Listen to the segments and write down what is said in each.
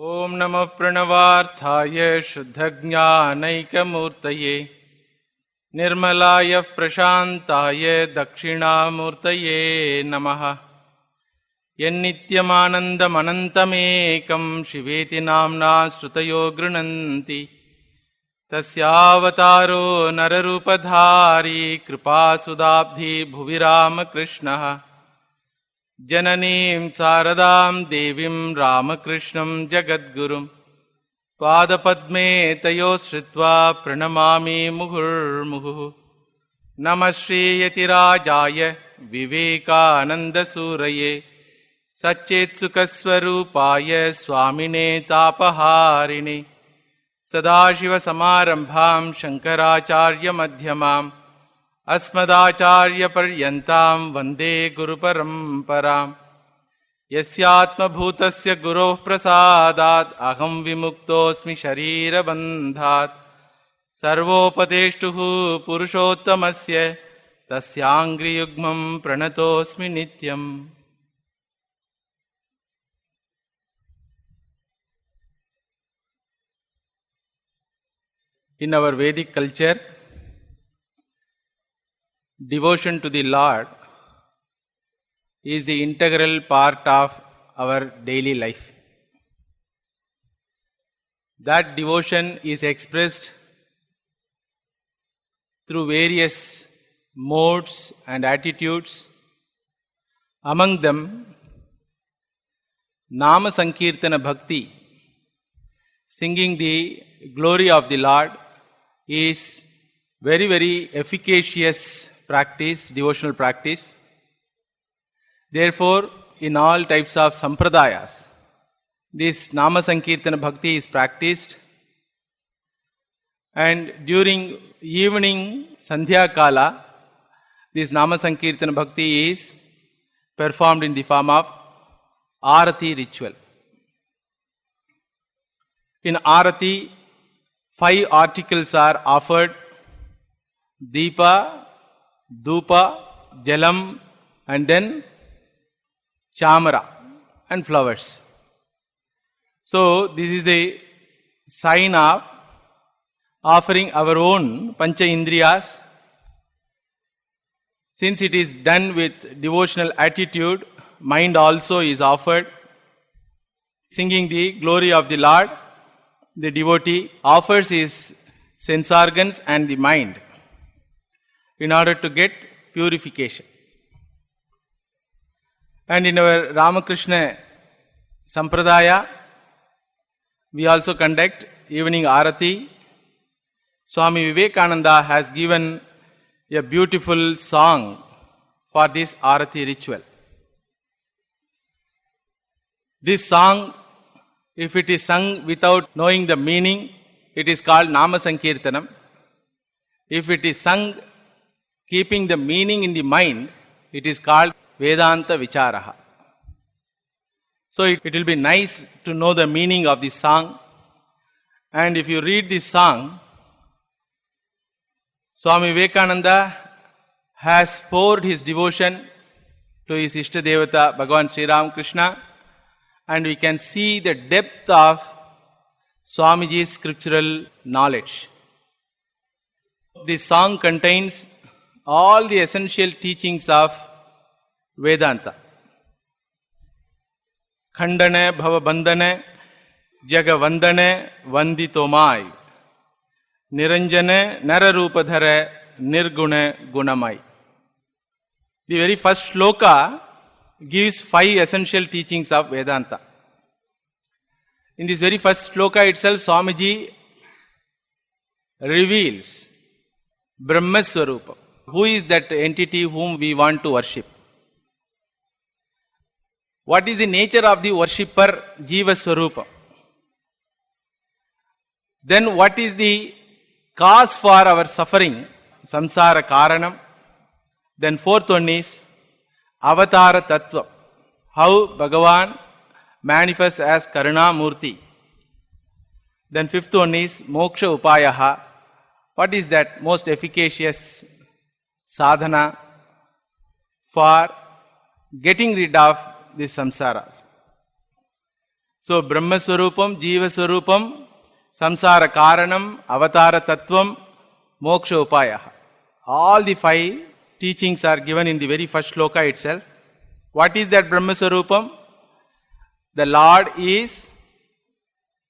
ओम नमः प्रणवार्थाय शुद्धज्ञानैकमूर्तये निर्मलाय प्रशान्ताय दक्षिणामूर्तये नमः। यन्नित्यमानन्दमनन्तमेकं शिवेति नाम्ना श्रुतयो गृह्णन्ति तस्यावतारो नररूपधारी कृपासुदाब्धि भुवि रामकृष्णः। जननीं शारदां देवीं रामकृष्णं जगद्गुरुं पादपद्मे तयोः श्रित्वा प्रणमामि मुहुर्मुहुः। नमः श्रीयतिराजाय विवेकानन्दसूरये सच्चेत्सुखस्वरूपाय स्वामिने तापहारिणे सदाशिवसमारम्भां शङ्कराचार्यमध्यमाम् अस्मदाचार्यपर्यन्तां वन्दे गुरुपरम्परां। यस्यात्मभूतस्य गुरोः प्रसादात् अहं विमुक्तोऽस्मि शरीरबन्धात्। सर्वोपदेष्टुः पुरुषोत्तमस्य तस्याङ्घ्रियुग्मं प्रणतोऽस्मि नित्यम्। In our Vedic culture, devotion to the Lord is the integral part of our daily life. That devotion is expressed through various modes and attitudes. Among them, Nama Sankirtana Bhakti, singing the glory of the Lord, is very, very efficacious practice, devotional practice. Therefore, in all types of sampradayas, this Nama Sankirtana Bhakti is practiced. And during evening Sandhya Kala, this Nama Sankirtana Bhakti is performed in the form of Arati ritual. In Arati, 5 articles are offered: Deepa, Dhupa, Jalam, and then Chamara and flowers. So this is a sign of offering our own Pancha Indriyas. Since it is done with devotional attitude, mind also is offered. Singing the glory of the Lord, the devotee offers his sense organs and the mind in order to get purification. And in our Ramakrishna Sampradaya, we also conduct evening Arati. Swami Vivekananda has given a beautiful song for this Arati ritual. This song, if it is sung without knowing the meaning, it is called Nama Sankirtanam. If it is sung keeping the meaning in the mind, it is called Vedanta Vicharaha. So it will be nice to know the meaning of this song. And if you read this song, Swami Vivekananda has poured his devotion to his Ishta Devata, Bhagavan Sri Ramakrishna, and we can see the depth of Swamiji's scriptural knowledge. This song contains all the essential teachings of Vedanta. Khandane bhavabandhane jagavandane vanditomai niranjane nararupadhare nirgune gunamai. The very first shloka gives 5 essential teachings of Vedanta. In this very first shloka itself, Swamiji reveals Brahma Swarupa. Who is that entity whom we want to worship? What is the nature of the worshipper, Jiva Swarupa? Then what is the cause for our suffering, Samsara Karanam? Then fourth one is Avatara Tattva, how Bhagavan manifests as Karuna Murti. Then fifth one is Moksha Upayaha. What is that most efficacious sadhana for getting rid of this samsara? So Brahma Swarupam, Jiva Swarupam, Samsara Karanam, Avatara Tattvam, Moksha Upayaha. All the 5 teachings are given in the very first shloka itself. What is that Brahma Swarupam? The Lord is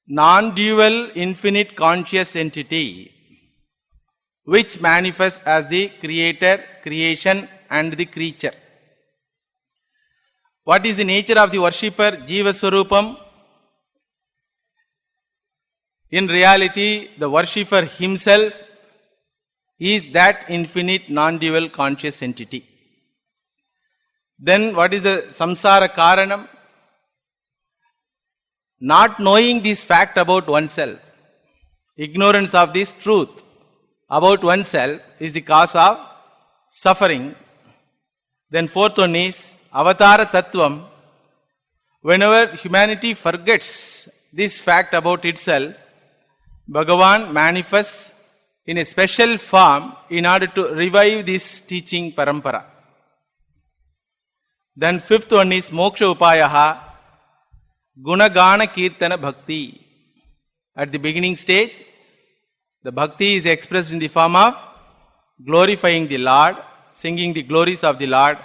non-dual infinite conscious entity which manifests as the creator, creation and the creature. What is the nature of the worshipper? Jiva Swarupam. In reality, the worshipper himself is that infinite non-dual conscious entity. Then what is the samsara karanam? Not knowing this fact about oneself, ignorance of this truth about oneself is the cause of suffering. Then fourth one is avatara tattvam. Whenever humanity forgets this fact about itself, Bhagavan manifests in a special form in order to revive this teaching parampara. Then fifth one is moksha upayaha, gunagana kirtana bhakti. At the beginning stage, the bhakti is expressed in the form of glorifying the Lord, singing the glories of the Lord.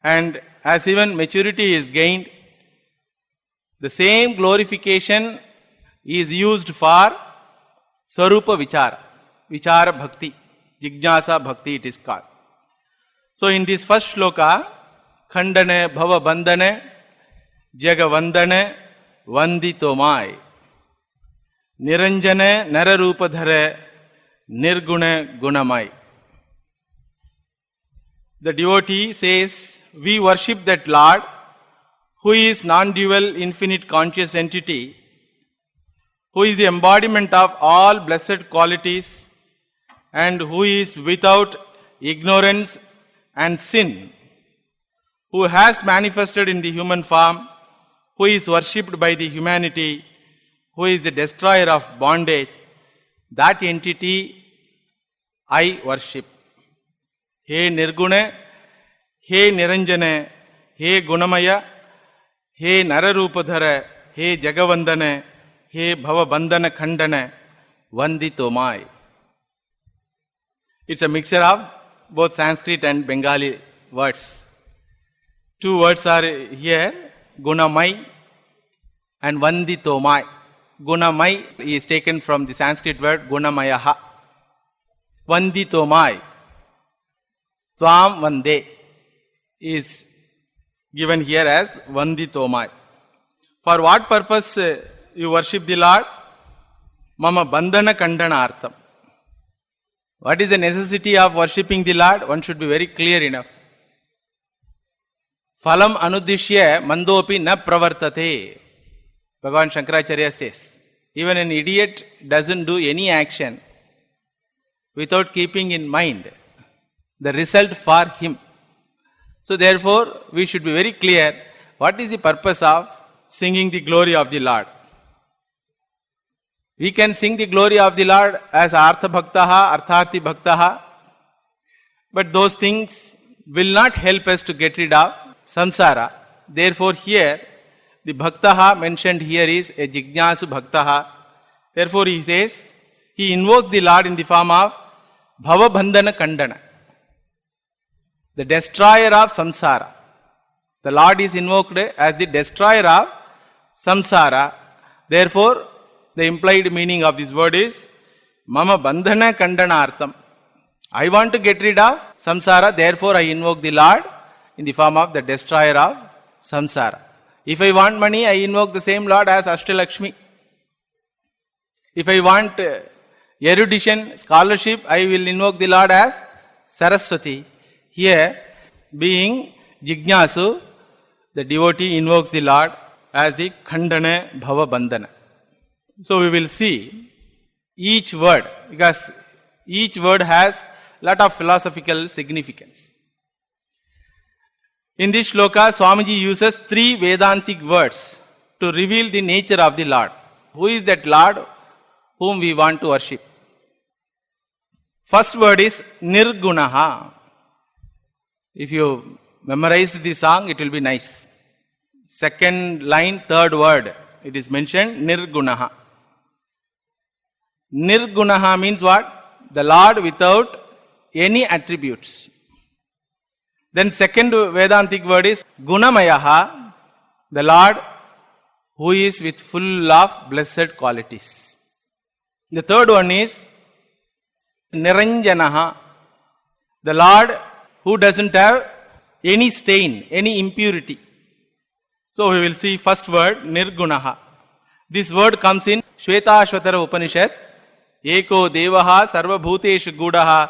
And as even maturity is gained, the same glorification is used for Swarupa Vichara, Vichara Bhakti, Jignasa Bhakti it is called. So in this first shloka, Khandane Bhava Bandhane Jagavandane Vanditomai Niranjane Nararupadhare Nirgune Gunamai. The devotee says, we worship that Lord who is non-dual infinite conscious entity, who is the embodiment of all blessed qualities and who is without ignorance and sin, who has manifested in the human form, who is worshipped by the humanity, who is the destroyer of bondage. That entity I worship. He Nirguna, He Niranjana, He Gunamaya, He Nararupadhara, He Jagavandana, He Bhavabandhana Khandana, Vanditomai. It's a mixture of both Sanskrit and Bengali words. 2 words are here, Gunamai and Vanditomai. Gunamai is taken from the Sanskrit word Gunamayaha. Vanditomai, Tvam Vande is given here as Vanditomai. For what purpose you worship the Lord? Mama Bandhana Kandhanartham. What is the necessity of worshipping the Lord? One should be very clear enough. Phalam anuddishya mandopi na pravartate. Bhagavan Shankaracharya says, even an idiot doesn't do any action without keeping in mind the result for him. So therefore, we should be very clear what is the purpose of singing the glory of the Lord. We can sing the glory of the Lord as Artha Bhaktaha, Artharthi Bhaktaha, but those things will not help us to get rid of samsara. Therefore here, the Bhaktaha mentioned here is a Jignasu Bhaktaha. Therefore he says, he invokes the Lord in the form of Bhava Bandhana Kandana, the destroyer of samsara. The Lord is invoked as the destroyer of samsara. Therefore, the implied meaning of this word is Mama Bandhana Kandhanartham. I want to get rid of samsara, therefore I invoke the Lord in the form of the destroyer of samsara. If I want money, I invoke the same Lord as Ashtalakshmi. If I want erudition, scholarship, I will invoke the Lord as Saraswati. Here, being Jignasu, the devotee invokes the Lord as the Khandana Bhava Bandhana. So we will see each word, because each word has lot of philosophical significance. In this shloka, Swamiji uses 3 Vedantic words to reveal the nature of the Lord. Who is that Lord whom we want to worship? First word is Nirgunaha. If you memorized the song, it will be nice. second line, third word. It is mentioned Nirgunaha. Nirgunaha means what? The Lord without any attributes. Then second Vedantic word is Gunamayaha, the Lord who is with full of blessed qualities. The third one is Niranjanaha, the Lord who doesn't have any stain, any impurity. So we will see first word Nirgunaha. This word comes in Shvetashvatara Upanishad. Eko devaha sarvabhuteshu gudaha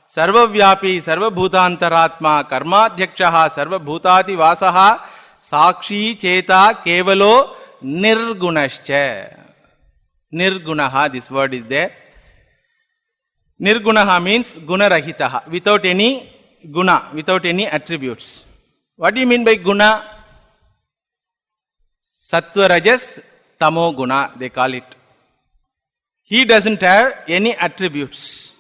sarvavyapi sarvabhutantaratma karmadhyakshaha sarvabhutati vasaha sakshi cheta kevalo nirgunascha. Nirgunaha, this word is there. Nirgunaha means gunarahitaha, without any guna, without any attributes. What do you mean by guna? Sattva, rajas, tamo guna, they call it. He doesn't have any attributes.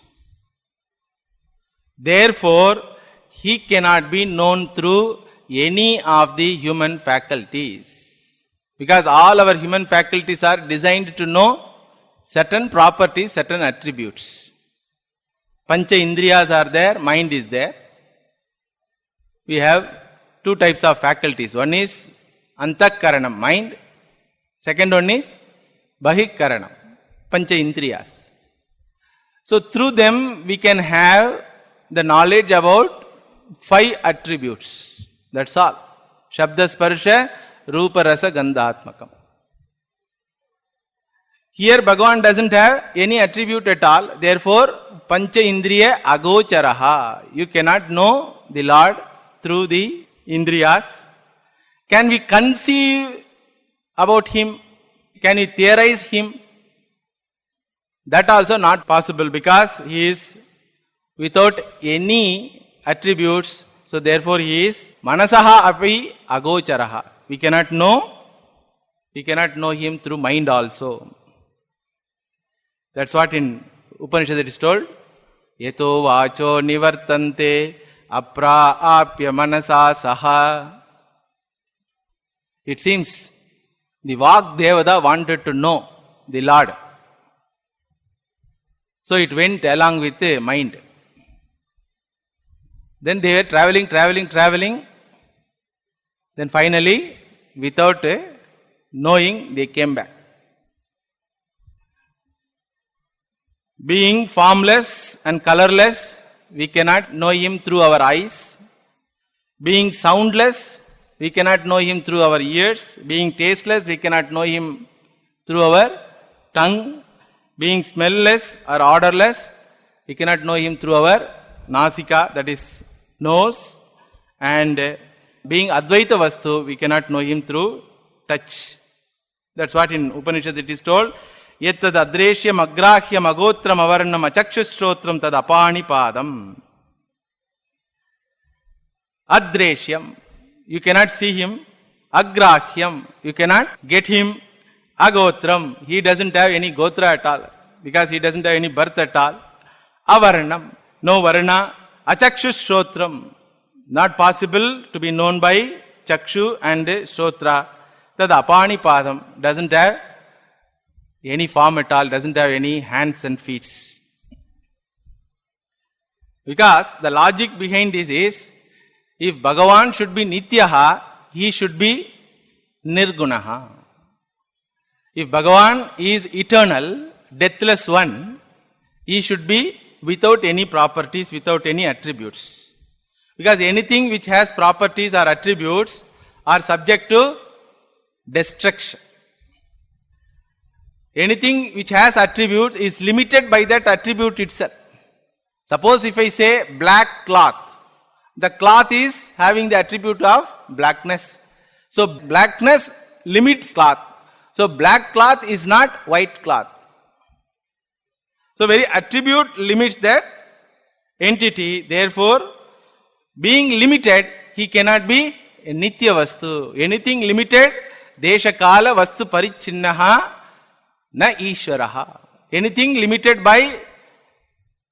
Therefore, he cannot be known through any of the human faculties. Because all our human faculties are designed to know certain properties, certain attributes. Pancha Indriyas are there, mind is there. We have two types of faculties. One is Antakaranam, mind. Second one is Bahikaranam, Pancha Indriyas. So through them we can have the knowledge about 5 attributes. That's all. Shabda Sparsha, Rupa Rasa Gandhatmakam. Here Bhagavan doesn't have any attribute at all. Therefore, Pancha Indriya Agocharaha. You cannot know the Lord through the Indriyas. Can we conceive about Him? Can we theorize Him? That also not possible because He is without any attributes. So therefore He is Manasaha api Agocharaha. We cannot know Him through mind also. That's what in Upanishad it is told. Yeto vacho nivartante apra apya manasa saha. It seems the Vak Devada wanted to know the Lord. So it went along with the mind. Then they were traveling. Then finally, without knowing, they came back. Being formless and colorless, we cannot know Him through our eyes. Being soundless, we cannot know Him through our ears. Being tasteless, we cannot know Him through our tongue. Being smellless or odorless, we cannot know Him through our nasika, that is nose. And being Advaita Vastu, we cannot know Him through touch. That's what in Upanishad it is told. Yettad adreshyam agrahyam agotram avarnam achakshushrotram tad apani padam. Adreshyam, you cannot see Him. Agrahyam, you cannot get Him. Agotram, He doesn't have any gotra at all because He doesn't have any birth at all. Avarnam, no varna. Achakshushrotram, not possible to be known by chakshu and shrotra. Tad apani padam, doesn't have any form at all, doesn't have any hands and feet. Because the logic behind this is, if Bhagavan should be Nityaha, He should be Nirgunaha. If Bhagavan is eternal, deathless one, He should be without any properties, without any attributes. Because anything which has properties or attributes are subject to destruction. Anything which has attributes is limited by that attribute itself. Suppose if I say black cloth, the cloth is having the attribute of blackness. So blackness limits cloth. So black cloth is not white cloth. So very attribute limits that entity. Therefore, being limited, he cannot be a nitya vastu. Anything limited, desha kala vastu parichinnaha na ishvaraha. Anything limited by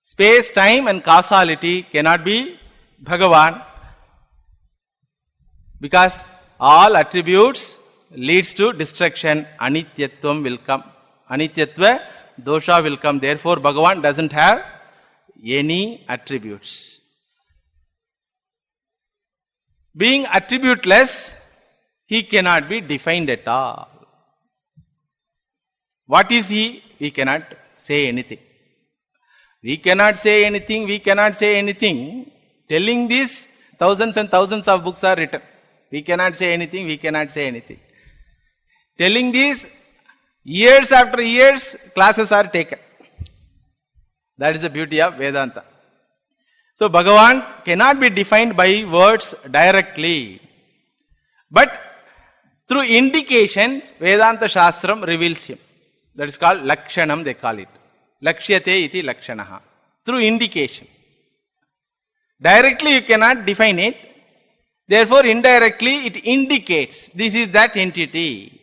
space, time and causality cannot be Bhagavan. Because all attributes leads to destruction. Anityatvam will come. Anityatva, dosha will come. Therefore, Bhagavan doesn't have any attributes. Being attributeless, he cannot be defined at all. What is he? We cannot say anything. We cannot say anything, we cannot say anything. Telling this, thousands and thousands of books are written. We cannot say anything, we cannot say anything. Telling this, years after years, classes are taken. That is the beauty of Vedanta. So Bhagavan cannot be defined by words directly. But through indications, Vedanta Shastram reveals him. That is called Lakshanam, they call it. Lakshyate iti Lakshanaha. Through indication. Directly you cannot define it. Therefore, indirectly it indicates this is that entity.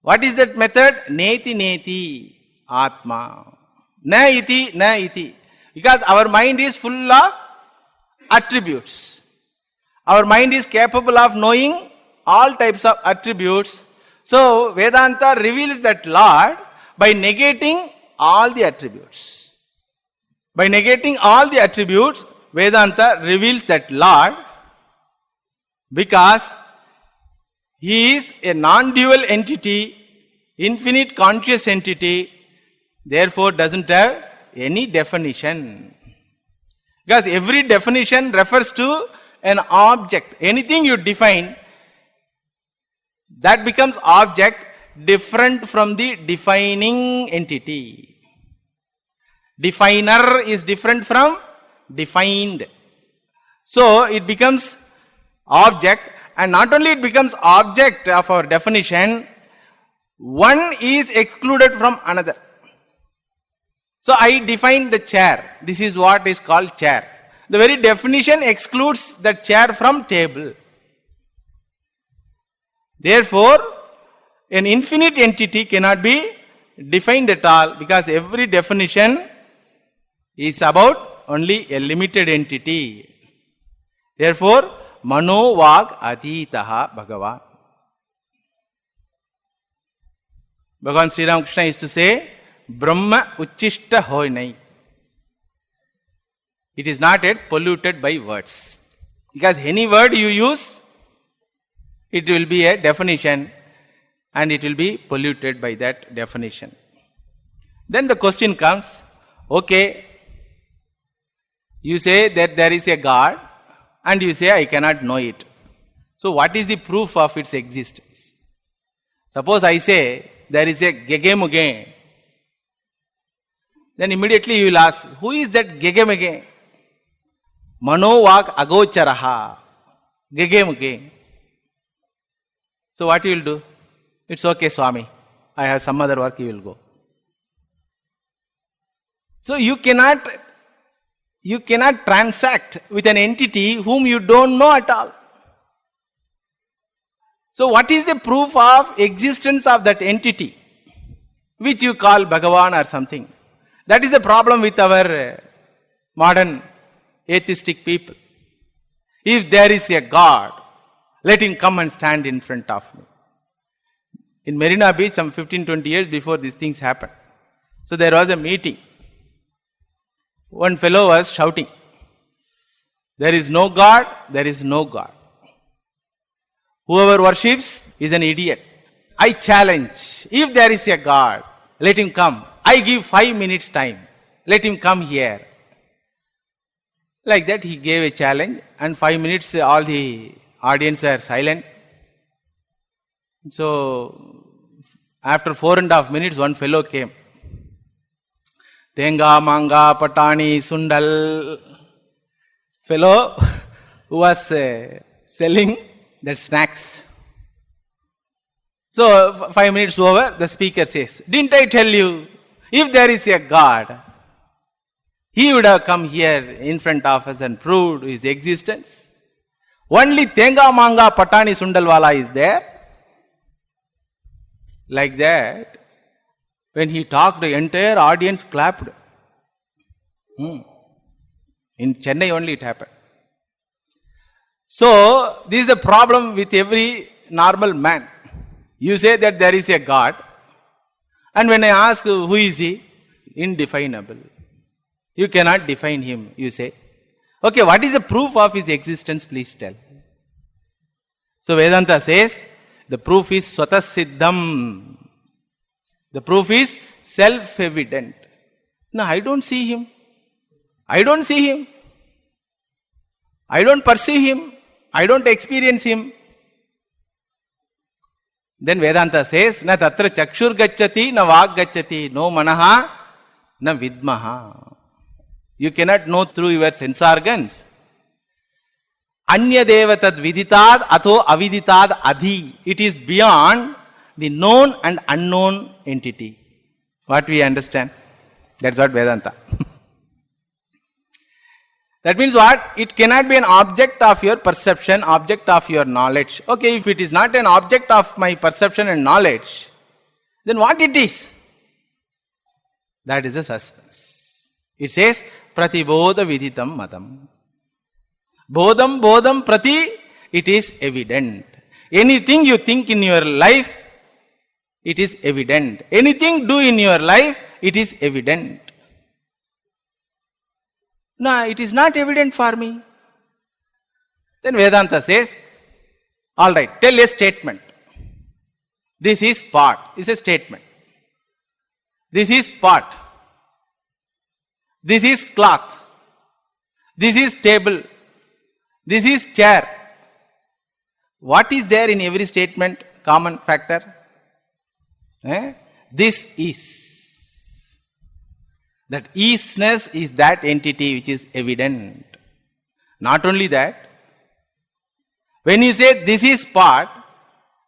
What is that method? Neti neti Atma. Na iti, na iti. Because our mind is full of attributes. Our mind is capable of knowing all types of attributes. So, Vedanta reveals that Lord by negating all the attributes. By negating all the attributes, Vedanta reveals that Lord because he is a non-dual entity, infinite conscious entity, therefore doesn't have any definition. Because every definition refers to an object. Anything you define, that becomes object different from the defining entity. Definer is different from defined. So it becomes object, and not only it becomes object of our definition, one is excluded from another. So I define the chair. This is what is called chair. The very definition excludes that chair from table. Therefore, an infinite entity cannot be defined at all because every definition is about only a limited entity. Therefore, Mano Vag Aditaha Bhagavan. Bhagavan Sri Ramakrishna used to say, Brahma Uchishta Hoinai. It is not yet polluted by words. Because any word you use, it will be a definition and it will be polluted by that definition. Then the question comes, okay, you say that there is a God and you say I cannot know it. So what is the proof of its existence? Suppose I say there is a Gegemuge. Then immediately you will ask, who is that Gegemuge? Mano Vag Agocharaha. Gegemuge. So what you will do? It's okay, Swami. I have some other work, you will go. So you cannot transact with an entity whom you don't know at all. So what is the proof of existence of that entity, which you call Bhagavan or something? That is the problem with our modern atheistic people. If there is a God, let him come and stand in front of me. In Marina Beach, some 15-20 years before these things happened. So there was a meeting. One fellow was shouting, there is no God, there is no God. Whoever worships is an idiot. I challenge, if there is a God, let him come. I give 5 minutes time. Let him come here. Like that he gave a challenge and 5 minutes all the audience were silent. So after 4.5 minutes one fellow came. Tenga, manga, patani, sundal. Fellow who was selling that snacks. So 5 minutes over, the speaker says, didn't I tell you, if there is a God, he would have come here in front of us and proved his existence. Only Tenga, manga, patani, sundalwala is there. Like that, when he talked, the entire audience clapped. In Chennai only it happened. So, this is the problem with every normal man. You say that there is a God, and when I ask who is he? Indefinable. You cannot define him, you say. Okay, what is the proof of his existence? Please tell. So Vedanta says, the proof is swatasiddham. The proof is self-evident. No, I don't see him. I don't see him. I don't perceive him. I don't experience him. Then Vedanta says, na tatra chakshur gacchati, na vag gacchati, no manaha, na vidmaha. You cannot know through your sense organs. Anya devatad viditad atho aviditad adhi. It is beyond the known and unknown entity. What we understand? That's what Vedanta. That means what? It cannot be an object of your perception, object of your knowledge. Okay, if it is not an object of my perception and knowledge, then what it is? That is the suspense. It says, pratibodha viditam matam. Bodham prati, it is evident. Anything you think in your life, it is evident. Anything do in your life, it is evident. No, it is not evident for me. Then Vedanta says, all right, tell a statement. This is pot. It's a statement. This is pot. This is cloth. This is table. This is chair. What is there in every statement? Common factor? This is. That isness is that entity which is evident. Not only that, when you say this is pot,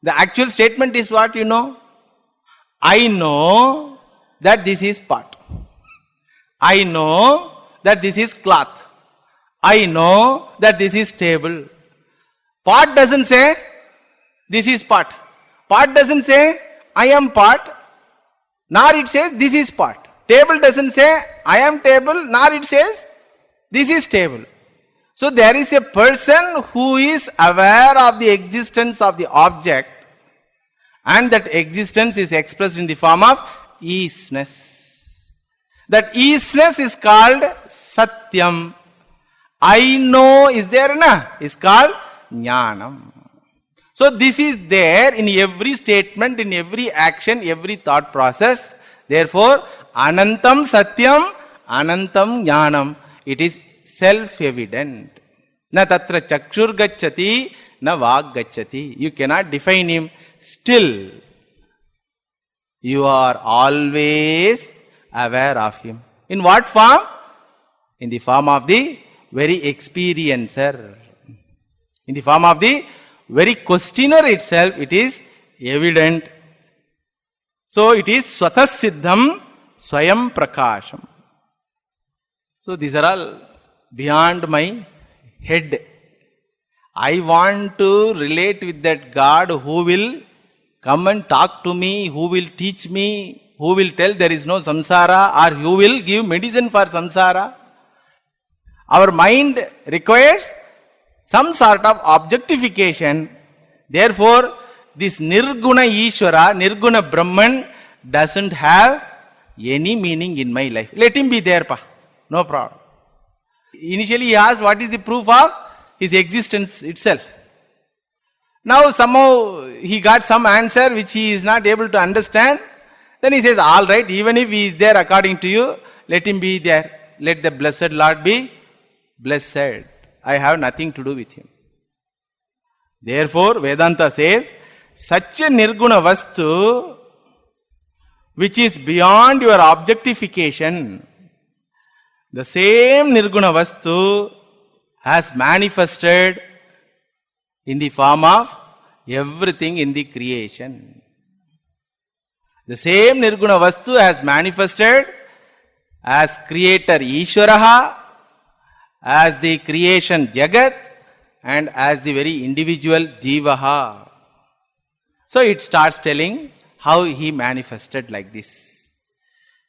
the actual statement is what you know? I know that this is pot. I know that this is cloth. I know that this is table. Pot doesn't say this is pot. Pot doesn't say I am pot, nor it says this is pot. Table doesn't say I am table, nor it says this is table. So there is a person who is aware of the existence of the object, and that existence is expressed in the form of isness. That isness is called satyam. I know is there, na? Is called jnanam. So this is there in every statement, in every action, every thought process. Therefore, anantam satyam, anantam jnanam. It is self-evident. Na tatra chakshur gacchati, na vag gacchati. You cannot define him. Still, you are always aware of him. In what form? In the form of the very experiencer. In the form of the very questioner itself, it is evident. So it is swatasiddham swayam prakasham. So these are all beyond my head. I want to relate with that God who will come and talk to me, who will teach me, who will tell there is no samsara, or who will give medicine for samsara. Our mind requires some sort of objectification. Therefore, this Nirguna Ishvara, Nirguna Brahman doesn't have any meaning in my life. Let him be there, pa. No problem. Initially he asked what is the proof of his existence itself. Now somehow he got some answer which he is not able to understand. Then he says, all right, even if he is there according to you, let him be there. Let the blessed Lord be blessed. I have nothing to do with him. Therefore, Vedanta says, such a nirguna vastu which is beyond your objectification, the same nirguna vastu has manifested in the form of everything in the creation. The same nirguna vastu has manifested as creator Ishvaraha, as the creation Jagat, and as the very individual Jivaha. So it starts telling how he manifested like this.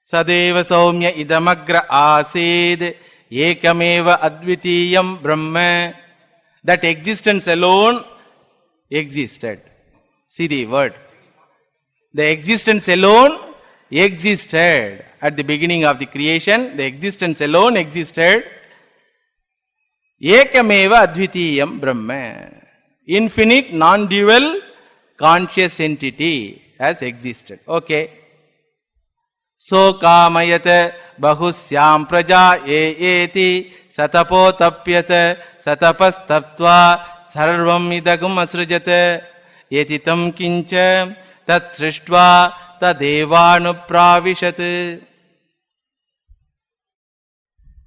Sadeva saumya idamagra asid ekameva advitiyam brahma. That existence alone existed. See the word. The existence alone existed. At the beginning of the creation, the existence alone existed. Ekameva advitiyam Brahma. Infinite, non-dual, conscious entity has existed. Okay. So kamayat bahusyam praja eti satapo tapyat satapas taptva sarvam idagum asrujat etitam kincha tat srishtva tadevanupravishat.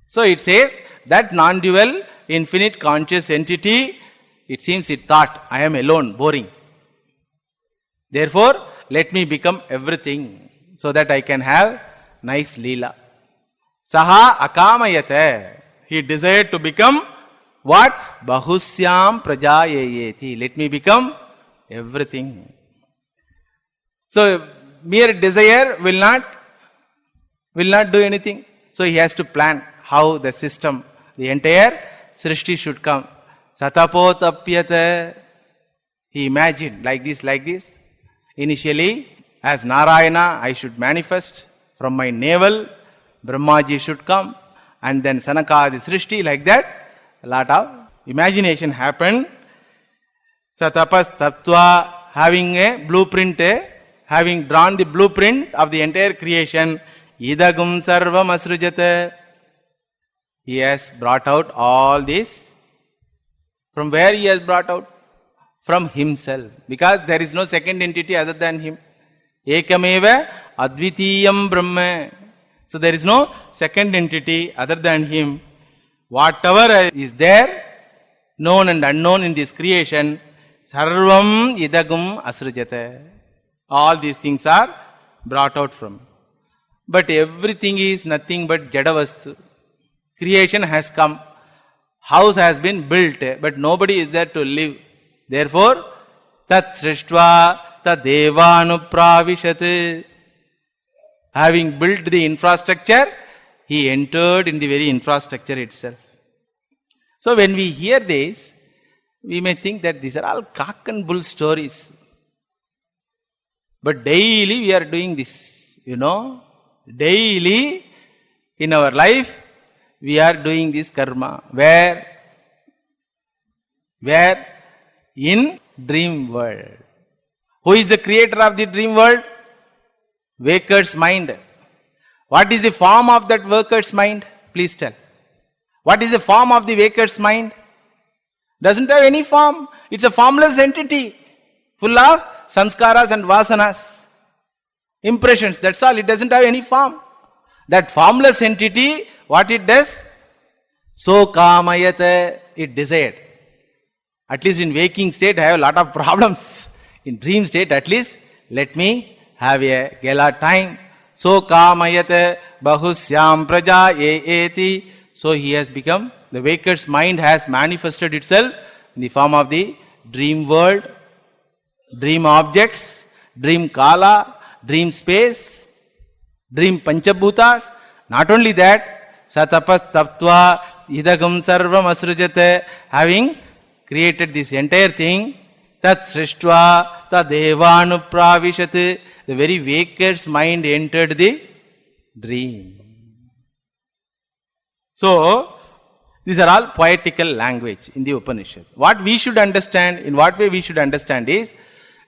So it says that non-dual, infinite conscious entity, it seems it thought, I am alone, boring. Therefore, let me become everything so that I can have nice leela. Saha akamayate. He desired to become what? Bahusyam prajayayeti. Let me become everything. So, mere desire will not do anything. So, he has to plan how the system, the entire Srishti should come. Satapotapyata. He imagined like this. Initially, as Narayana, I should manifest from my navel. Brahmaji should come. And then Sanakadi Srishti, like that. A lot of imagination happened. Satapas Tattva, having a blueprint, having drawn the blueprint of the entire creation. Idagum Sarvam Asrujata. He has brought out all this. From where he has brought out? From himself. Because there is no second entity other than him. Ekameva advitiyam Brahma. So there is no second entity other than him. Whatever is there, known and unknown in this creation, sarvam idagum asrujata. All these things are brought out from. But everything is nothing but jadavastu. Creation has come. House has been built, but nobody is there to live. Therefore, tat srishtva tadevanupravishat. Having built the infrastructure, he entered in the very infrastructure itself. So when we hear this, we may think that these are all cock and bull stories. But daily we are doing this, Daily in our life, we are doing this karma. Where? In dream world. Who is the creator of the dream world? Waker's mind. What is the form of that waker's mind? Please tell. What is the form of the waker's mind? Doesn't have any form. It's a formless entity, full of samskaras and vasanas. Impressions, that's all. It doesn't have any form. That formless entity, what it does? So kamayata, it desired. At least in waking state, I have a lot of problems. In dream state, at least, let me have a gala time. So kamayata bahusyam praja eti. So he has become, the waker's mind has manifested itself in the form of the dream world, dream objects, dream kala, dream space, dream panchabhutas. Not only that, satapas taptva idagam sarvam asrujate, having created this entire thing, tat srishtva tadevanupravishat. The very waker's mind entered the dream. So, these are all poetical language in the Upanishad. What we should understand, in what way we should understand is,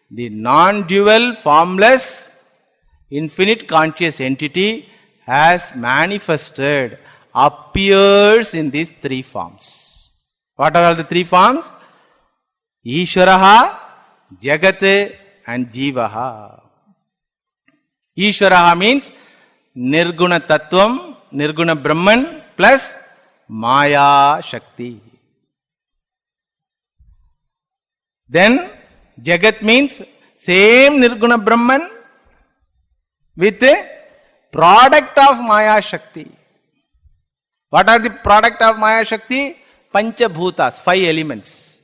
the non-dual, formless, infinite conscious entity has manifested, appears in these three forms. What are all the three forms? Ishvaraha, Jagat and Jivaha. Ishvaraha means Nirguna Tattvam, Nirguna Brahman plus Maya Shakti. Then Jagat means same Nirguna Brahman with a product of Maya Shakti. What are the product of Maya Shakti? Panchabhutas, 5 elements.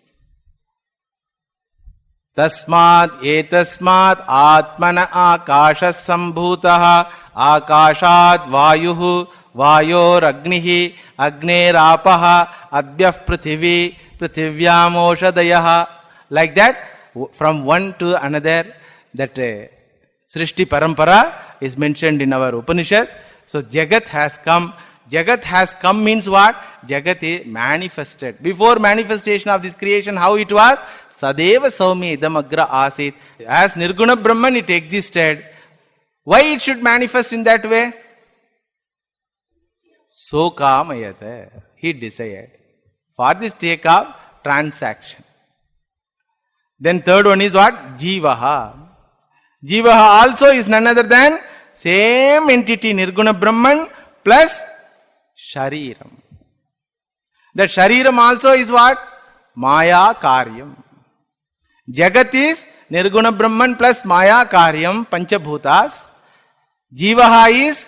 Tasmat etasmat atmana akashas sambhutaha akashat vayuhu vayor agnihi agner apaha adbyah prithivi Prithivyam like that, from one to another, that Srishti Parampara is mentioned in our Upanishad. So Jagat has come. Jagat has come means what? Jagat is manifested. Before manifestation of this creation, how it was? Sadeva Saumi Idam Agra Asit. As Nirguna Brahman, it existed. Why it should manifest in that way? So Kamayate. He desired. For this take of transaction. Then third one is what? Jivaha. Jivaha also is none other than same entity Nirguna Brahman plus Shariram. That Shariram also is what? Maya Karyam. Jagat is Nirguna Brahman plus Maya Karyam, Panchabhutas. Jivaha is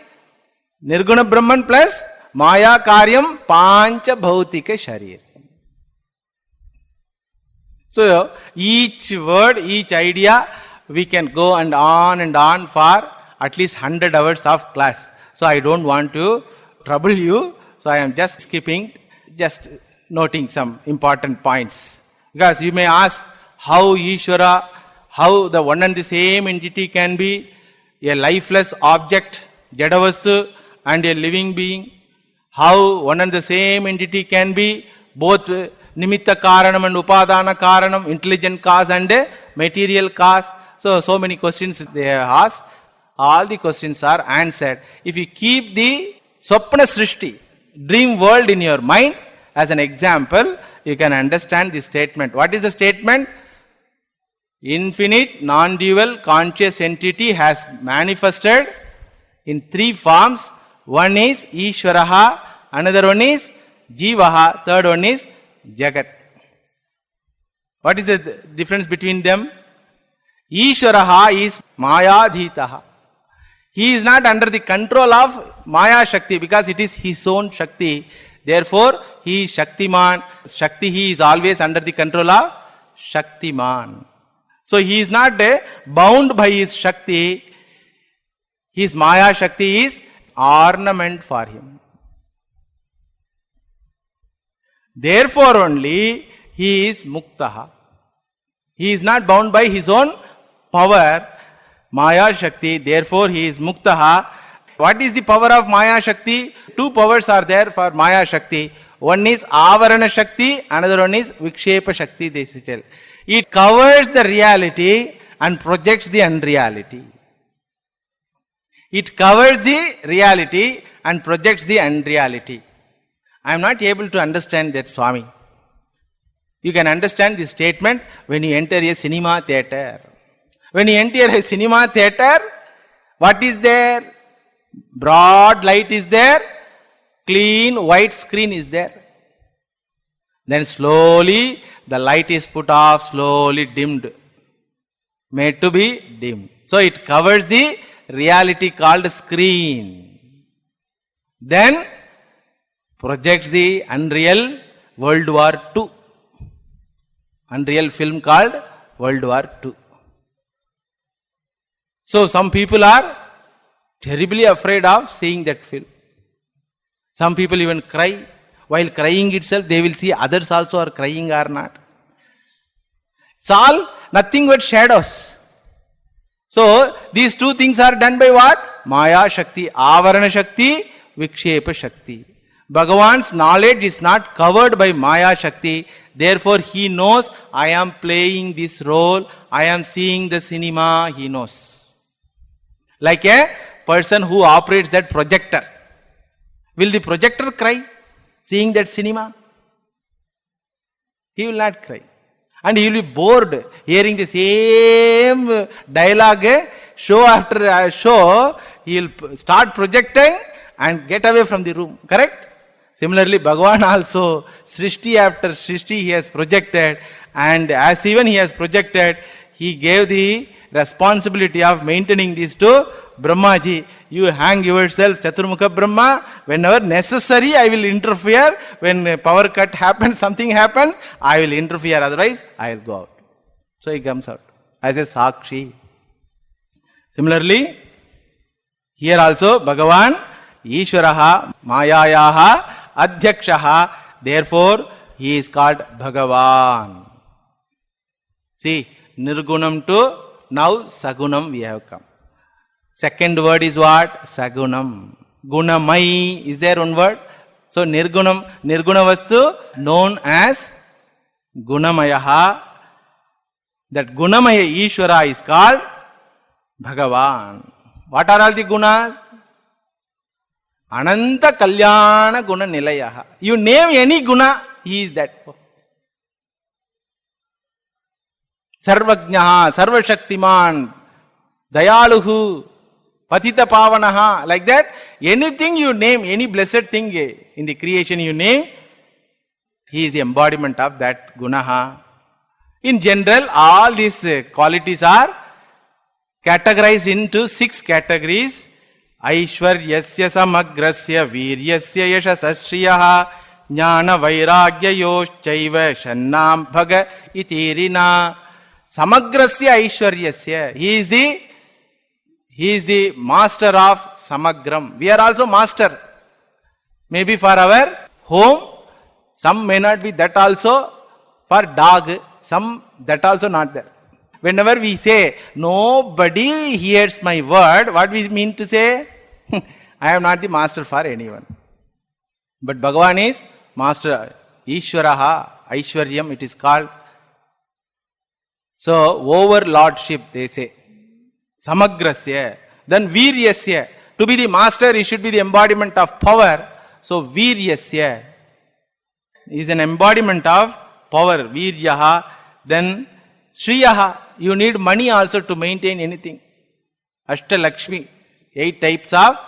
Nirguna Brahman plus Maya Karyam, Pancha Bhautika Shariram. So each word, each idea, we can go and on for at least 100 hours of class. So I don't want to trouble you. So I am just skipping, just noting some important points. Because you may ask how Ishvara, how the one and the same entity can be a lifeless object, Jadavastu, and a living being. How one and the same entity can be both Nimitta Karanam and Upadana Karanam, intelligent cause and material cause. So many questions they have asked. All the questions are answered. If you keep the Swapna Srishti, dream world in your mind as an example, you can understand the statement. What is the statement? Infinite, non-dual, conscious entity has manifested in three forms. One is Ishvaraha, another one is Jivaha, third one is Jagat. What is the difference between them? Ishvaraha is Mayadhitaha. He is not under the control of Maya Shakti because it is his own Shakti. Therefore, he is Shaktiman. Shakti, he is always under the control of Shaktiman. So he is not bound by his Shakti. His Maya Shakti is ornament for him. Therefore only he is Muktaha. He is not bound by his own power, Maya Shakti. Therefore he is Muktaha. What is the power of Maya Shakti? Two powers are there for Maya Shakti. One is Avarana Shakti, another one is Vikshepa Shakti, they tell. It covers the reality and projects the unreality. It covers the reality and projects the unreality. I am not able to understand that, Swami. You can understand this statement when you enter a cinema theatre. When you enter a cinema theatre, what is there? Broad light is there, clean white screen is there. Then slowly the light is put off, slowly dimmed, made to be dim. So it covers the reality called screen. Then projects the unreal World War II. Unreal film called World War II. So some people are terribly afraid of seeing that film. Some people even cry. While crying itself, they will see others also are crying or not. It's all nothing but shadows. So these two things are done by what? Maya Shakti, Avarana Shakti, Vikshepa Shakti. Bhagavan's knowledge is not covered by Maya Shakti. Therefore he knows, I am playing this role, I am seeing the cinema, he knows. Like a person who operates that projector. Will the projector cry seeing that cinema? He will not cry. And he will be bored hearing the same dialogue show after show. He will start projecting and get away from the room. Correct? Similarly, Bhagavan also, Srishti after Srishti he has projected, and as even he has projected, he gave the responsibility of maintaining these to Brahmaji. You hang yourself, Chaturmukha Brahma. Whenever necessary, I will interfere. When power cut happens, something happens, I will interfere. Otherwise, I will go out. So he comes out as a Sakshi. Similarly, here also Bhagavan, Ishvaraha, Mayayaha, Adhyakshaha. Therefore, he is called Bhagavan. See, Nirgunam to now Sagunam we have come. Second word is what? Sagunam. Gunamai, is there one word? So Nirgunam, Nirguna Vastu known as Gunamayaha. That Gunamaya Ishvara is called Bhagavan. What are all the gunas? Ananta Kalyana Guna Nilayaha. You name any guna, he is that. Sarvajnaha, Sarvashaktiman, Dayaluhu, Patita Pavanaha, like that. Anything you name, any blessed thing in the creation you name, he is the embodiment of that gunaha. In general, all these qualities are categorized into 6 categories. Aishwaryasya samagrasya viryasya yashasasriyaha jnana vairagya yoshchaiva shannam bhaga itirina. Samagrasya Aishwaryasya. He is the master of Samagram. We are also master. Maybe for our home, some may not be that also. For dog, some that also not there. Whenever we say, nobody hears my word, what we mean to say? I am not the master for anyone. But Bhagavan is master. Ishvaraha, Aishwaryam it is called. So, overlordship they say. Samagrasya. Then Viryasya. To be the master, he should be the embodiment of power. So, Viryasya is an embodiment of power. Viryaha. Then Shriyaha. You need money also to maintain anything. Ashtalakshmi. 8 types of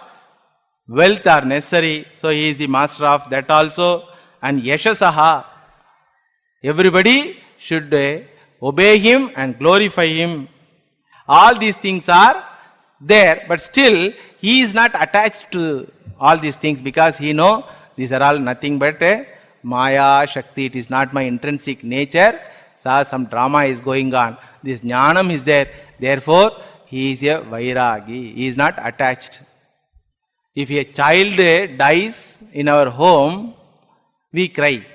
wealth are necessary. So, he is the master of that also. And Yashasaha. Everybody should obey him and glorify him. All these things are there, but still he is not attached to all these things because he knows these are all nothing but Maya, Shakti. It is not my intrinsic nature. So some drama is going on. This jnanam is there. Therefore, he is a Vairagi. He is not attached. If a child dies in our home, we cry.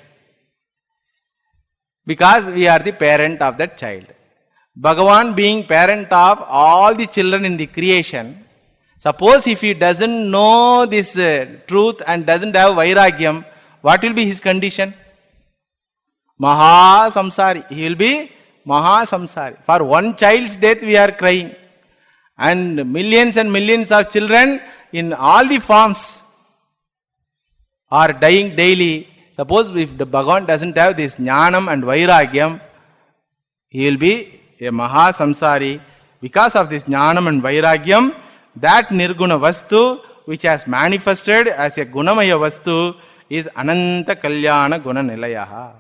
Because we are the parent of that child. Bhagavan being parent of all the children in the creation, suppose if he doesn't know this truth and doesn't have Vairagyam, what will be his condition? Maha Samsari. He will be Maha Samsari. For one child's death we are crying. And millions of children in all the forms are dying daily. Suppose if the Bhagavan doesn't have this Jnanam and Vairagyam, he will be a Maha Samsari. Because of this Jnanam and Vairagyam, that Nirguna Vastu, which has manifested as a Gunamaya Vastu, is Ananta Kalyana Guna Nilayaha.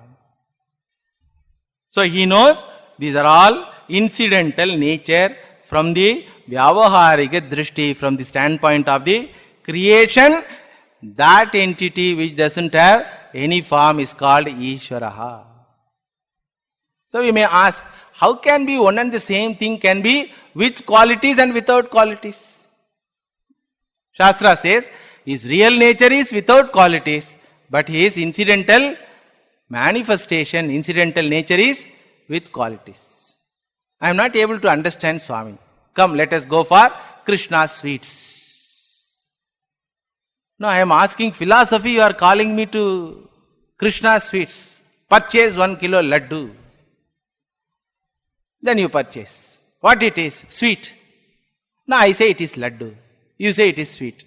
So he knows these are all incidental nature from the Vyavaharika Drishti, from the standpoint of the creation. That entity which doesn't have any form is called Ishvaraha. So we may ask, how can be one and the same thing can be with qualities and without qualities? Shastra says, his real nature is without qualities, but his incidental manifestation, incidental nature is with qualities. I am not able to understand Swami. Come, let us go for Krishna sweets. No, I am asking philosophy, you are calling me to Krishna sweets. Purchase 1 kilo laddu. Then you purchase. What it is? Sweet. No, I say it is laddu. You say it is sweet.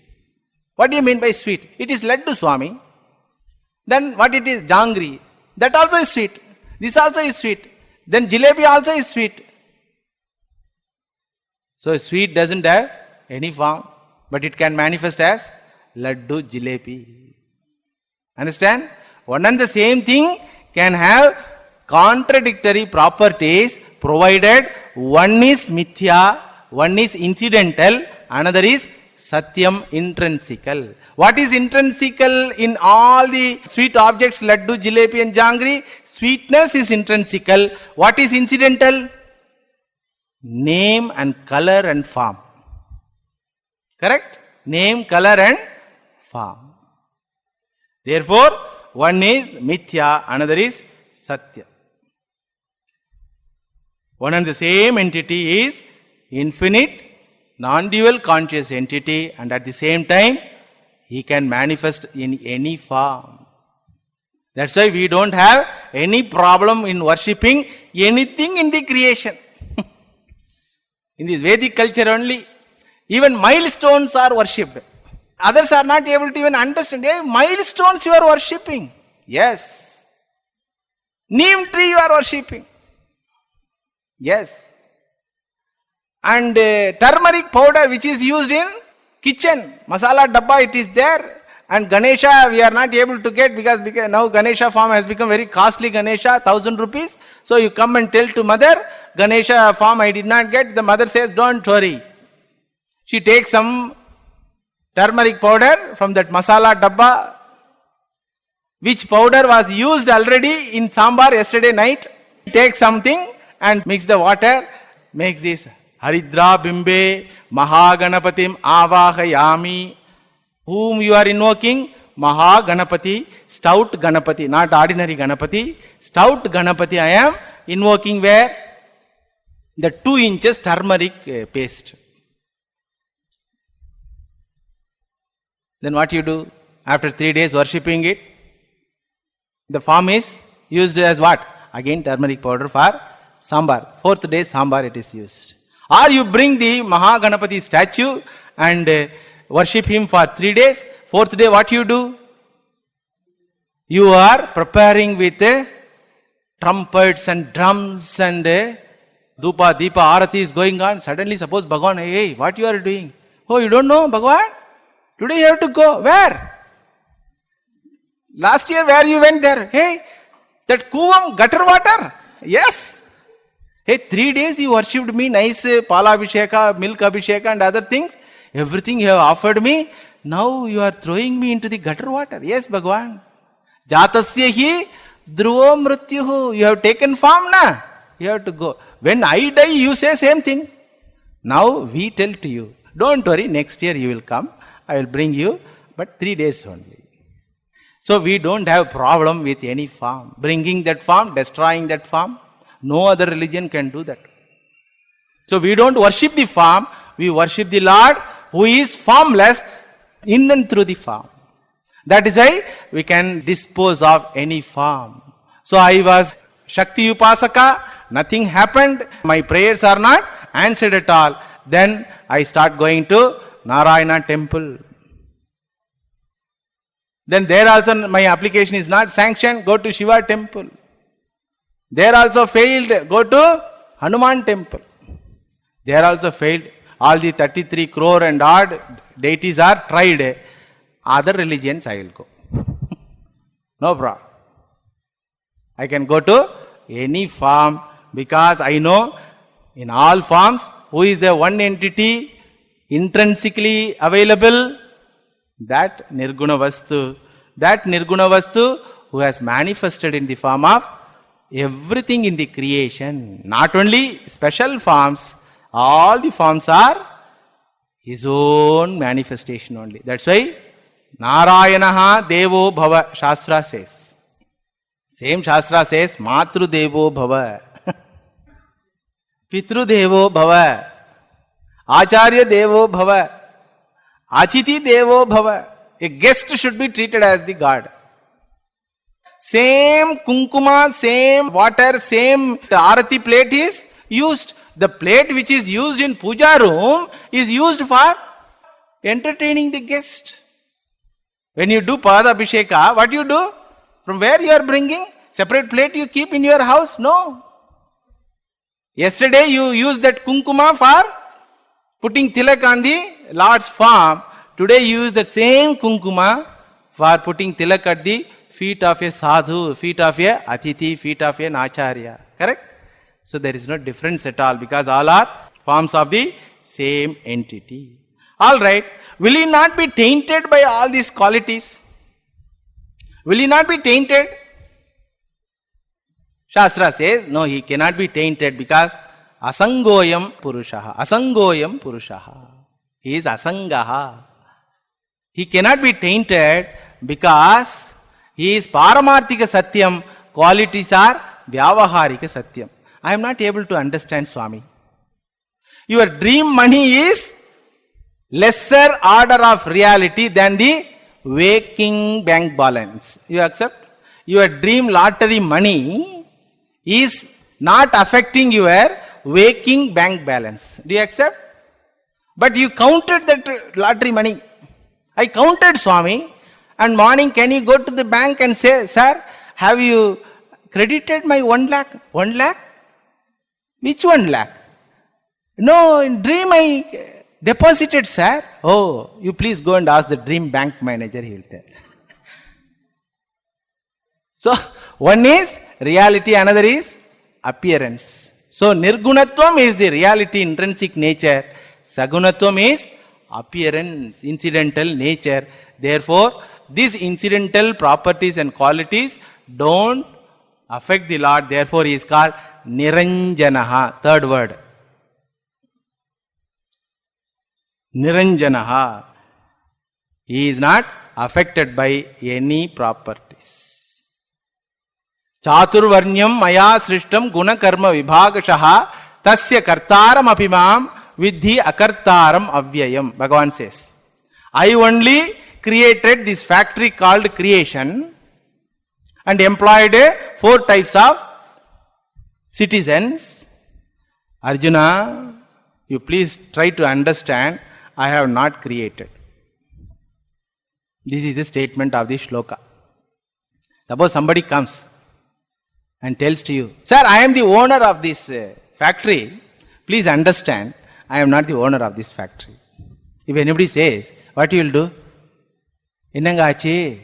What do you mean by sweet? It is laddu, Swami. Then what it is? Jangri. That also is sweet. This also is sweet. Then jalebi also is sweet. So sweet doesn't have any form, but it can manifest as laddu, jalebi. Understand? One and the same thing can have contradictory properties, provided one is mithya, one is incidental, another is satyam, intrinsical. What is intrinsical in all the sweet objects, laddu, jalebi and jangri? Sweetness is intrinsical. What is incidental? Name and color and form. Correct? Name, color and form. Therefore, One is mithya, another is satya. One and the same entity is infinite, non-dual conscious entity, and at the same time, he can manifest in any form. That's why we don't have any problem in worshipping anything in the creation. In this Vedic culture only, even milestones are worshipped. Others are not able to even understand. Hey, milestones you are worshipping. Yes. Neem tree you are worshipping. Yes. And turmeric powder which is used in kitchen, masala dabba, it is there. And Ganesha we are not able to get because now Ganesha form has become very costly. Ganesha, 1,000 rupees. So you come and tell to mother, Ganesha form I did not get. The mother says, don't worry. She takes some turmeric powder from that masala dabba, which powder was used already in sambar yesterday night. Take something and mix the water, makes this Haridra Bimbe Mahaganapatim Avahayami. Whom you are invoking? Mahaganapati, stout Ganapati, not ordinary Ganapati. Stout Ganapati I am invoking where? The 2 inches turmeric paste. Then what you do? After 3 days worshipping it, the form is used as what? Again turmeric powder for sambar. 4th day sambar it is used. Or you bring the Mahaganapati statue and worship him for 3 days. 4th day what you do? You are preparing with trumpets and drums and Dupa, Deepa, Arati is going on. Suddenly suppose Bhagavan, hey, what you are doing? Oh, you don't know Bhagavan? Today you have to go. Where? Last year where you went there? Hey, that Kuvam, gutter water? Yes. Hey, 3 days you worshipped me, nice Pala Abhisheka, milk Abhisheka and other things. Everything you have offered me. Now you are throwing me into the gutter water. Yes, Bhagavan. Jatasya hi dhruvo mrityuhu. You have taken form, na? You have to go. When I die, you say same thing. Now we tell to you, don't worry, next year you will come. I will bring you, but 3 days only. So we don't have problem with any form. Bringing that form, destroying that form. No other religion can do that. So we don't worship the form, we worship the Lord who is formless in and through the form. That is why we can dispose of any form. So I was Shakti Upasaka, nothing happened, my prayers are not answered at all. Then I start going to Narayana temple. Then there also my application is not sanctioned, go to Shiva temple. There also failed, go to Hanuman temple. There also failed. All the 33 crore and odd deities are tried. Other religions I will go. No problem. I can go to any form because I know in all forms who is the one entity intrinsically available? That Nirguna Vastu. That Nirguna Vastu who has manifested in the form of everything in the creation. Not only special forms, all the forms are his own manifestation only. That's why Narayanaha Devo Bhava, Shastra says. Same Shastra says, Matru Devo Bhava, Pitru Devo Bhava, Acharya Devo Bhava, Achiti Devo Bhava. A guest should be treated as the God. Same kunkuma, same water, same arati plate is used. The plate which is used in puja room is used for entertaining the guest. When you do Pada Abhisheka, what you do? From where you are bringing? Separate plate you keep in your house? No. Yesterday you used that kunkuma for putting tilak on the Lord's form. Today you use the same kunkuma for putting tilak at the feet of a sadhu, feet of a atithi, feet of an acharya. Correct? So there is no difference at all because all are forms of the same entity. Alright, will he not be tainted by all these qualities? Will he not be tainted? Shastra says, no, he cannot be tainted because asangoyam purushaha. Asangoyam purushaha. He is asangaha. He cannot be tainted because He is Paramarthika Satyam, qualities are Vyavaharika Satyam. I am not able to understand, Swami. Your dream money is lesser order of reality than the waking bank balance. You accept? Your dream lottery money is not affecting your waking bank balance. Do you accept? But you counted that lottery money. I counted, Swami. And morning, can you go to the bank and say, sir, have you credited my 1 lakh? 1 lakh? Which 1 lakh? No, in dream I deposited, sir. Oh, you please go and ask the dream bank manager, he will tell. So, one is reality, another is appearance. So, Nirgunatvam is the reality, intrinsic nature. Sagunatvam is appearance, incidental nature. Therefore, these incidental properties and qualities don't affect the Lord. Therefore, he is called Niranjanaha. Third word. Niranjanaha. He is not affected by any properties. Chaturvarnyam maya srishtam guna karma vibhagashaha tasya kartaram apimam vidhi akartaram avyayam. Bhagavan says, I only created this factory called creation and employed 4 types of citizens. Arjuna, you please try to understand, I have not created. This is the statement of the shloka. Suppose somebody comes and tells to you, sir, I am the owner of this factory. Please understand, I am not the owner of this factory. If anybody says, what you will do? Innanga achi?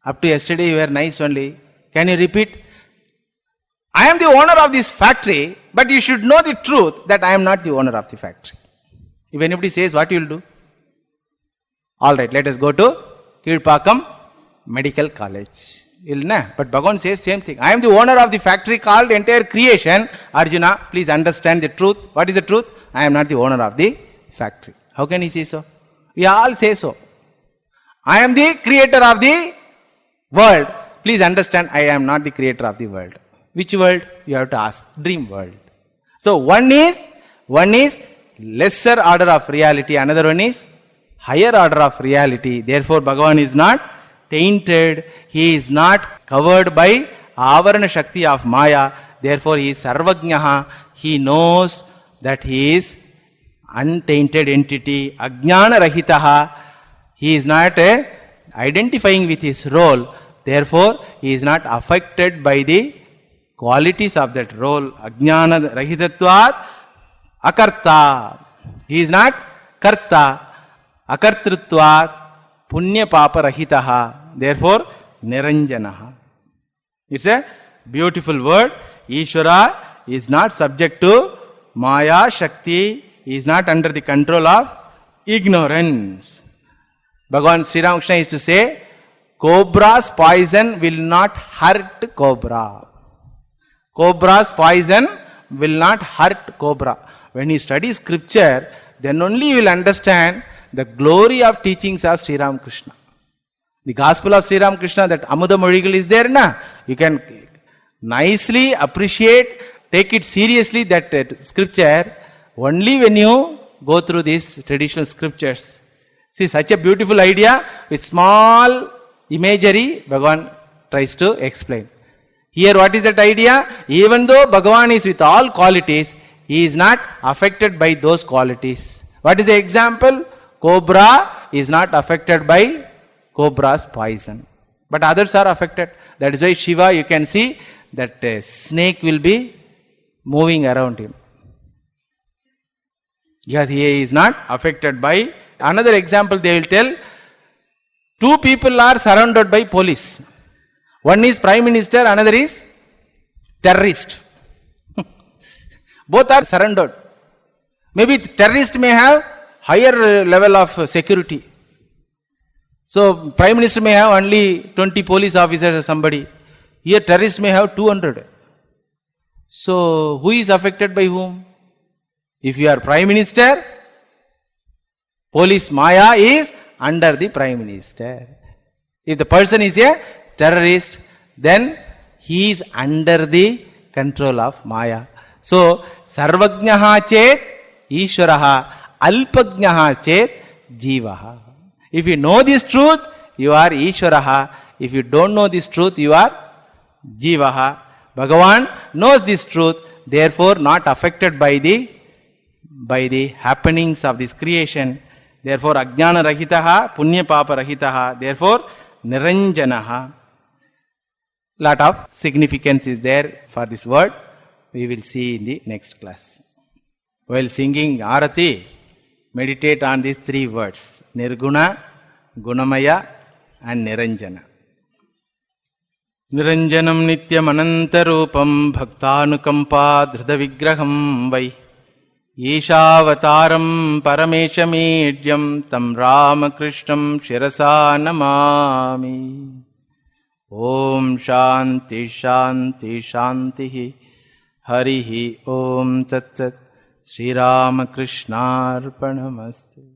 Up to yesterday you were nice only. Can you repeat? I am the owner of this factory, but you should know the truth that I am not the owner of the factory. If anybody says, what you will do? Alright, let us go to Kirpakam Medical College. But Bhagavan says same thing. I am the owner of the factory called entire creation. Arjuna, please understand the truth. What is the truth? I am not the owner of the factory. How can he say so? We all say so. I am the creator of the world. Please understand, I am not the creator of the world. Which world? You have to ask. Dream world. So one is lesser order of reality. Another one is higher order of reality. Therefore, Bhagavan is not tainted. He is not covered by Avarana Shakti of Maya. Therefore, he is Sarvajnaha. He knows that he is untainted entity. Ajnana Rahitaha. He is not identifying with his role. Therefore, he is not affected by the qualities of that role. Ajnana Rahitatvat Akarta. He is not Karta. Akartrutvat Punya Papa Rahitaha. Therefore, Niranjanaha. It's a beautiful word. Ishvara is not subject to Maya Shakti. He is not under the control of ignorance. Bhagavan Sri Ramakrishna used to say, cobra's poison will not hurt cobra. Cobra's poison will not hurt cobra. When you study scripture, then only you will understand the glory of teachings of Sri Ramakrishna. The gospel of Sri Ramakrishna, that Amuda Morigal is there, na? You can nicely appreciate, take it seriously, that scripture, only when you go through these traditional scriptures. See, such a beautiful idea with small imagery, Bhagavan tries to explain. Here, what is that idea? Even though Bhagavan is with all qualities, he is not affected by those qualities. What is the example? Cobra is not affected by cobra's poison. But others are affected. That is why Shiva, you can see that a snake will be moving around him. Because he is not affected by. Another example they will tell, 2 people are surrounded by police. One is Prime Minister, another is terrorist. Both are surrounded. Maybe terrorist may have higher level of security. So Prime Minister may have only 20 police officers or somebody. Here terrorist may have 200. So who is affected by whom? If you are Prime Minister, police Maya is under the Prime Minister. If the person is a terrorist, then he is under the control of Maya. So, Sarvajnaha chet Ishvaraha, Alpajnaha chet Jivaha. If you know this truth, you are Ishvaraha. If you don't know this truth, you are Jivaha. Bhagavan knows this truth, therefore not affected by the happenings of this creation. Therefore, Ajnana Rahitaha, Punya Papa Rahitaha. Therefore, Niranjanaha. Lot of significance is there for this word. We will see in the next class. While singing Arati, meditate on these three words: Nirguna, Gunamaya, and Niranjana. Niranjanam Nityam Anantarupam Bhaktanukampa Dhrida Vigraham Vai Yeshavataram Parameshamedyam Tam Ramakrishnam Shirasa Namami. Om Shanti Shanti Shanti Harihi Om Tat Tat Sri Ramakrishna Arpanamastu.